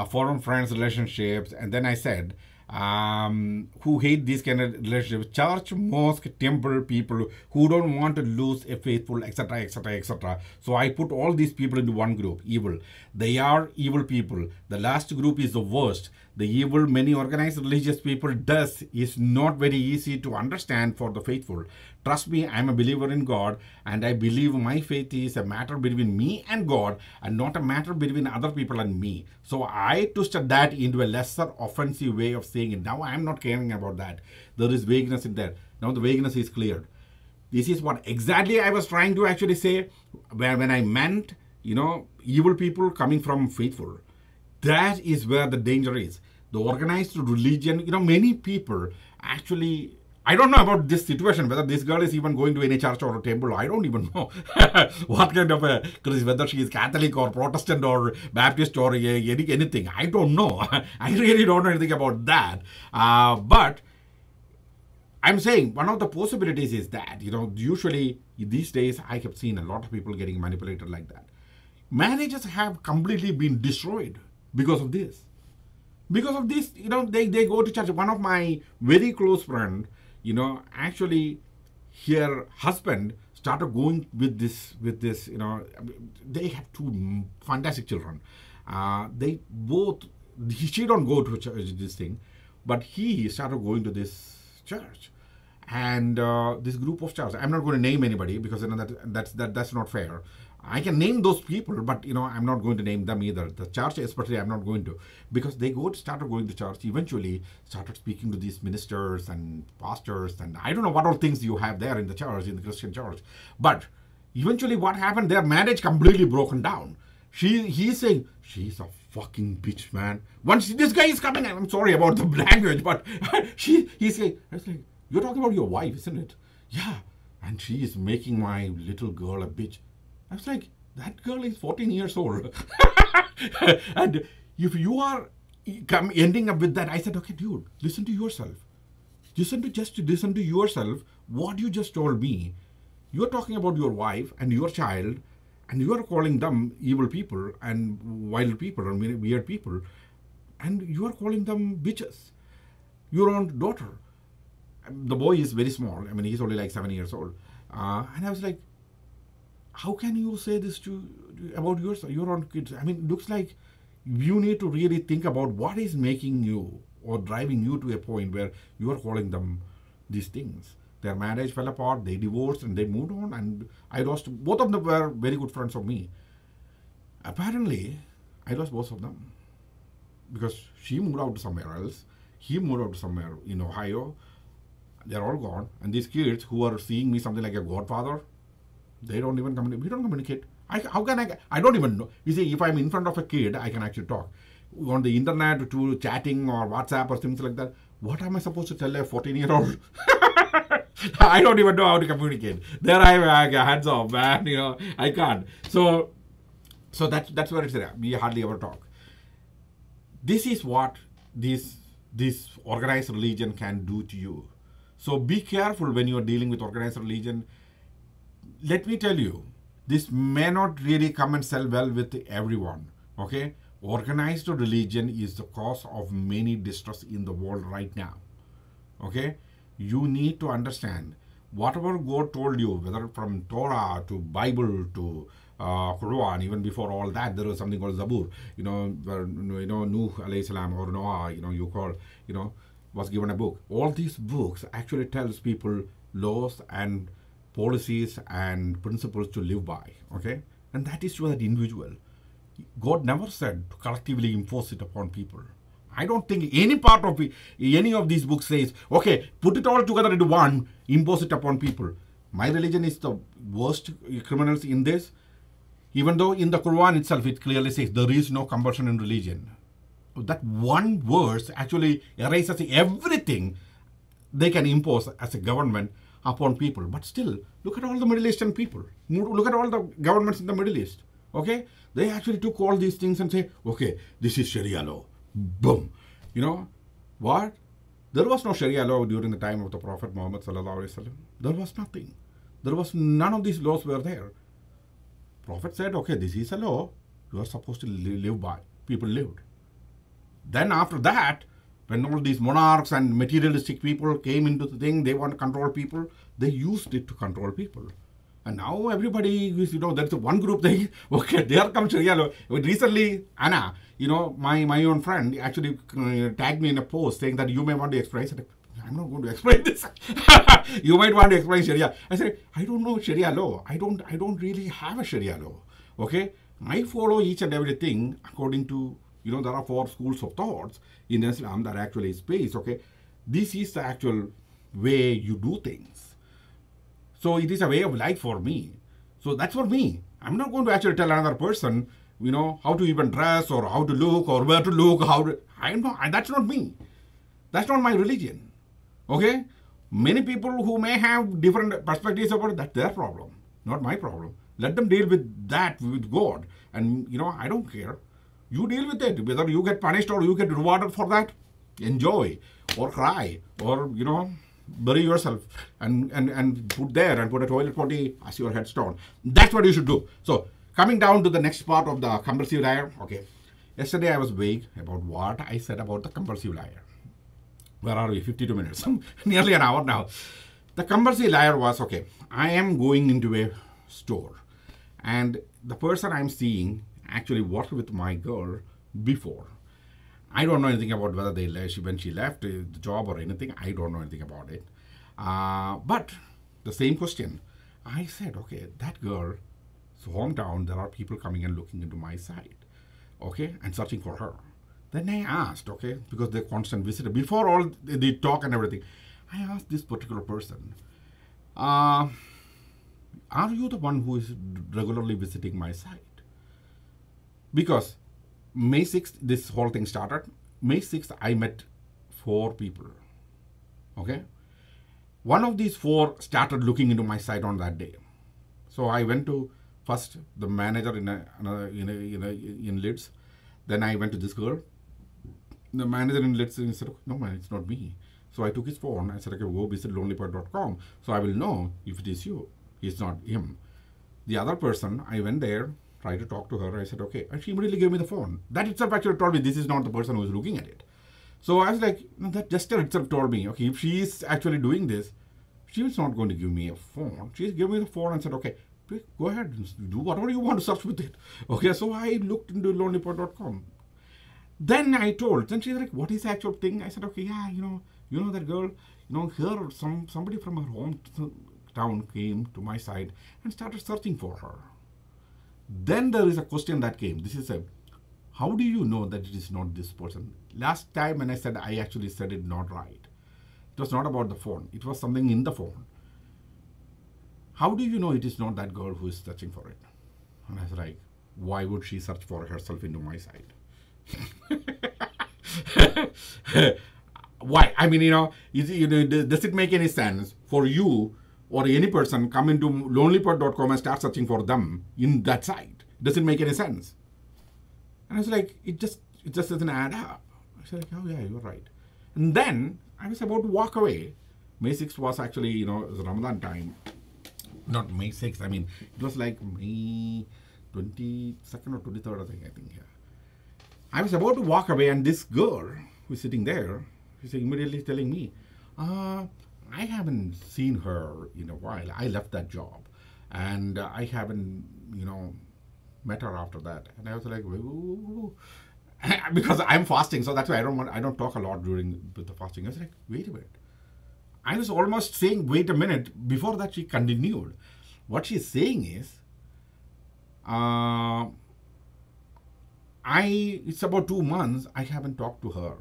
foreign friends relationships, and then I said, who hate these kind of relationships, church, mosque, temple people who don't want to lose a faithful, etc., etc., etc. So I put all these people into one group, evil. They are evil people. The last group is the worst. The evil many organized religious people does is not very easy to understand for the faithful. Trust me, I am a believer in God, and I believe my faith is a matter between me and God and not a matter between other people and me. So I twisted that into a lesser offensive way of saying it. Now I am not caring about that. There is vagueness in there. Now the vagueness is cleared. This is what exactly I was trying to actually say when I meant, evil people coming from faithful. That is where the danger is. The organized religion, many people actually, I don't know about this situation, whether this girl is even going to any church or a temple. I don't even know what kind of a, whether she is Catholic or Protestant or Baptist or anything. I don't know. I really don't know anything about that. But I'm saying one of the possibilities is that, usually these days I have seen a lot of people getting manipulated like that. Marriages have completely been destroyed because of this. Because of this, they go to church. One of my very close friend, actually her husband started going with this, they have two fantastic children. They both, she don't go to church, this thing, but he started going to this church. And this group of church, I'm not going to name anybody because that's not fair. I can name those people, but I'm not going to name them either. The church especially, I'm not going to, because they started going to church, eventually started speaking to these ministers and pastors, and I don't know what all things you have there in the church, in the Christian church. But eventually what happened, their marriage completely broken down. He's saying, she's a fucking bitch, man. Once this guy is coming, I'm sorry about the language, but he's saying, you're talking about your wife, isn't it? Yeah. And she is making my little girl a bitch. I was like, that girl is 14 years old. And if you are ending up with that, I said, okay, dude, listen to yourself. Listen to yourself, what you just told me. You're talking about your wife and your child, and you are calling them evil people and wild people and weird people, and you are calling them bitches. Your own daughter. The boy is very small. I mean, he's only like 7 years old. And I was like, how can you say this about your own kids? I mean, it looks like you need to really think about what is making you or driving you to a point where you are calling them these things. Their marriage fell apart, they divorced, and they moved on, and I lost, both of them were very good friends of me. Apparently, I lost both of them because she moved out to somewhere else, he moved out to somewhere in Ohio. They're all gone, and these kids who are seeing me something like a godfather, they don't even communicate. We don't communicate. How can I don't even know. You see, if I'm in front of a kid, I can actually talk. On the internet, to chatting or WhatsApp or things like that, what am I supposed to tell a 14-year-old? I don't even know how to communicate. There I have hands off, man. I can't. So that's where it's at. We hardly ever talk. This is what this organized religion can do to you. So be careful when you are dealing with organized religion. Let me tell you, this may not really come and sell well with everyone. Okay? Organized religion is the cause of many distress in the world right now. Okay? You need to understand whatever God told you, whether from Torah to Bible to Quran, even before all that, there was something called Zabur, where, Nuh alayhi salam or Noah, was given a book. All these books actually tells people laws and policies and principles to live by, okay? And that is to that individual. God never said to collectively impose it upon people. I don't think any part of any of these books says, okay, put it all together into one, impose it upon people. My religion is the worst criminals in this, even though in the Quran itself it clearly says there is no compulsion in religion. That one verse actually erases everything they can impose as a government upon people. But still, look at all the Middle Eastern people. Look at all the governments in the Middle East. Okay? They actually took all these things and say, okay, this is Sharia law. Boom. What? There was no Sharia law during the time of the Prophet Muhammad sallallahu alaihi wasallam. There was nothing. There was none of these laws were there. Prophet said, okay, this is a law you are supposed to live by. People lived. Then after that, when all these monarchs and materialistic people came into the thing, they want to control people, they used it to control people. And now everybody is, there's a one group thing, okay, there comes Sharia law. Recently, Anna, my own friend actually tagged me in a post saying that you may want to explain. I said, I'm not going to explain this. You might want to explain Sharia. I said, I don't know Sharia law. I don't really have a Sharia law. Okay? I follow each and everything according to, there are 4 schools of thoughts in Islam that actually space. Okay? This is the actual way you do things. So it is a way of life for me. So that's for me. I'm not going to actually tell another person, how to even dress or how to look or where to look, that's not me. That's not my religion. Okay? Many people who may have different perspectives about it, that's their problem, not my problem. Let them deal with that with God. And, I don't care. You deal with it. Whether you get punished or you get rewarded for that, enjoy or cry or, bury yourself and put there and put a toilet potty as your headstone. That's what you should do. So, coming down to the next part of the compulsive liar. Okay. Yesterday I was vague about what I said about the compulsive liar. Where are we? 52 minutes. Nearly an hour now. The compulsive liar was, okay, I am going into a store and the person I'm seeing actually worked with my girl before. I don't know anything about whether when she left the job or anything. I don't know anything about it. But the same question. I said, okay, that girl's hometown, there are people coming and looking into my site, okay, and searching for her. Then I asked, okay, because they're constant visitor, before all the talk and everything, I asked this particular person, are you the one who is regularly visiting my site? Because May 6th, this whole thing started. May 6th, I met 4 people, okay? One of these 4 started looking into my site on that day. So I went to first the manager in Leeds. Then I went to this girl. The manager in Leeds said, no man, it's not me. So I took his phone. I said, okay, go visit LonelyPoet.com. So I will know if it is you. It's not him. The other person, I went there, tried to talk to her. I said, okay. And she immediately gave me the phone. That itself actually told me this is not the person who is looking at it. So I was like, that gesture itself told me, okay, if she is actually doing this, she is not going to give me a phone. She gave me the phone and said, okay, go ahead, do whatever you want to search with it. Okay, so I looked into LonelyPoet.com. Then I told, then she's like, what is the actual thing? I said, okay, yeah, you know that girl, here somebody from her hometown came to my site and started searching for her. Then there is a question that came. This is how do you know that it is not this person? Last time when I said, I actually said it not right. It was not about the phone. It was something in the phone. How do you know it is not that girl who is searching for it? And I was like, why would she search for herself into my site? Why? I mean, does it make any sense for you or any person come into LonelyPoet.com and start searching for them in that site? Does it make any sense? And I was like, it just doesn't add up. I said, like, oh yeah, you're right. And then I was about to walk away. May 6th was actually, it was Ramadan time. Not May 6th. I mean, it was like May 22nd or 23rd, I think. Yeah. I was about to walk away, and this girl who's sitting there, she's immediately telling me, I haven't seen her in a while. I left that job, and I haven't, met her after that. And I was like, ooh. Because I'm fasting, so that's why I don't talk a lot during the fasting. I was like, wait a minute. I was almost saying, wait a minute. Before that, she continued. What she's saying is, it's about 2 months, I haven't talked to her.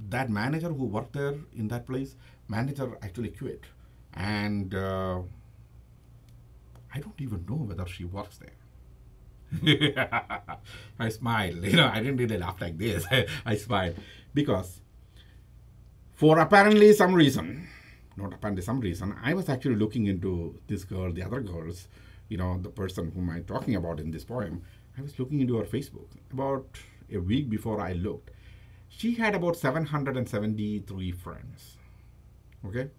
That manager who worked there in that place, manager actually quit. And I don't even know whether she works there. I smiled. I didn't really laugh like this. I smiled. Because for apparently some reason, not apparently some reason, I was actually looking into this girl, the other girls, the person whom I'm talking about in this poem. I was looking into her Facebook. About a week before I looked, she had about 773 friends. Okay?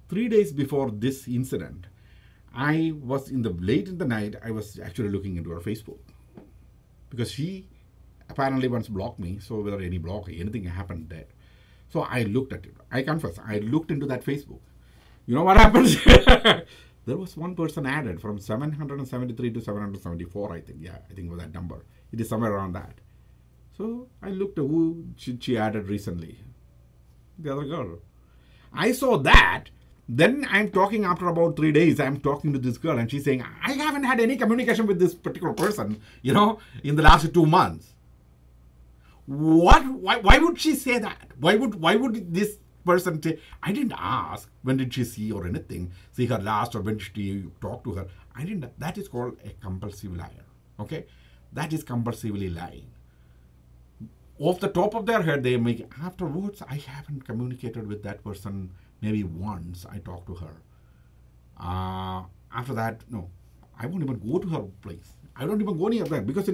3 days before this incident, I was late in the night, I was actually looking into her Facebook. Because she apparently once blocked me, so whether anything happened there. So I looked at it. I confess, I looked into that Facebook. You know what happens? There was one person added from 773 to 774, I think. Yeah, I think was that number. It is somewhere around that. So I looked at who she added recently. The other girl. I saw that. Then I'm talking after about 3 days, I'm talking to this girl and she's saying, I haven't had any communication with this particular person, in the last 2 months. What? Why would she say that? Why would this person say, I didn't ask when did she see or anything, see her last or when did you talk to her. I didn't. That is called a compulsive liar. Okay? That is compulsively lying. Off the top of their head, they make, afterwards, I haven't communicated with that person. Maybe once I talked to her. After that, no, I won't even go to her place. I don't even go near that because,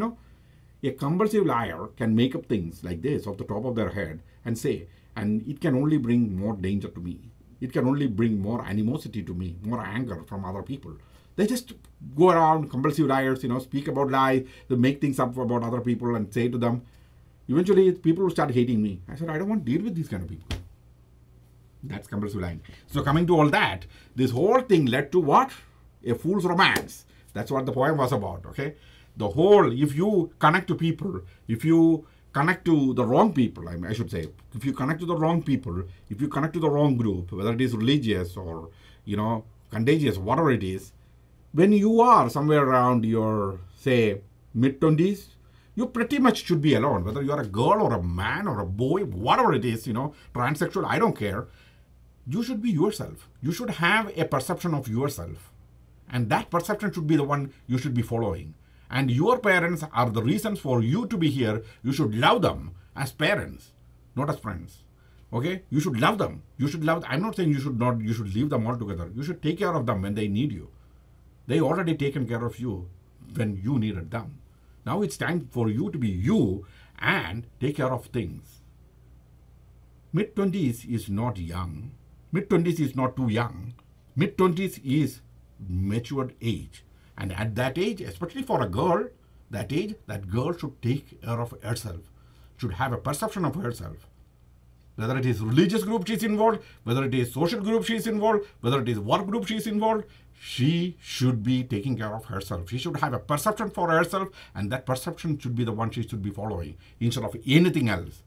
a compulsive liar can make up things like this off the top of their head and say, and it can only bring more danger to me. It can only bring more animosity to me, more anger from other people. They just go around, compulsive liars, speak about lies, they make things up about other people and say to them. Eventually, people will start hating me. I said, I don't want to deal with these kind of people. That's compulsive lying. So coming to all that, this whole thing led to what? A fool's romance. That's what the poem was about, okay? The whole, if you connect to people, if you connect to the wrong people, I should say, if you connect to the wrong people, if you connect to the wrong group, whether it is religious or, contagious, whatever it is, when you are somewhere around your, say, mid-20s, you pretty much should be alone, whether you're a girl or a man or a boy, whatever it is, transsexual, I don't care. You should be yourself. You should have a perception of yourself. And that perception should be the one you should be following. And your parents are the reasons for you to be here. You should love them as parents, not as friends. Okay? You should love them. I'm not saying you should leave them altogether. You should take care of them when they need you. They already taken care of you when you needed them. Now it's time for you to be you and take care of things. Mid-20s is not young. Mid-20s is not too young. Mid-20s is matured age. And at that age, especially for a girl, that girl should take care of herself, should have a perception of herself. Whether it is religious group she's involved, whether it is social group she's involved, whether it is work group she's involved, she should be taking care of herself. She should have a perception for herself, and that perception should be the one she should be following instead of anything else.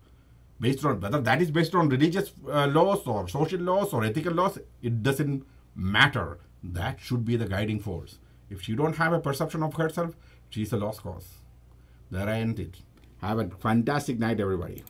Based on whether that is based on religious laws or social laws or ethical laws, it doesn't matter. That should be the guiding force. If she don't have a perception of herself, she's a lost cause. There I end it. Have a fantastic night, everybody.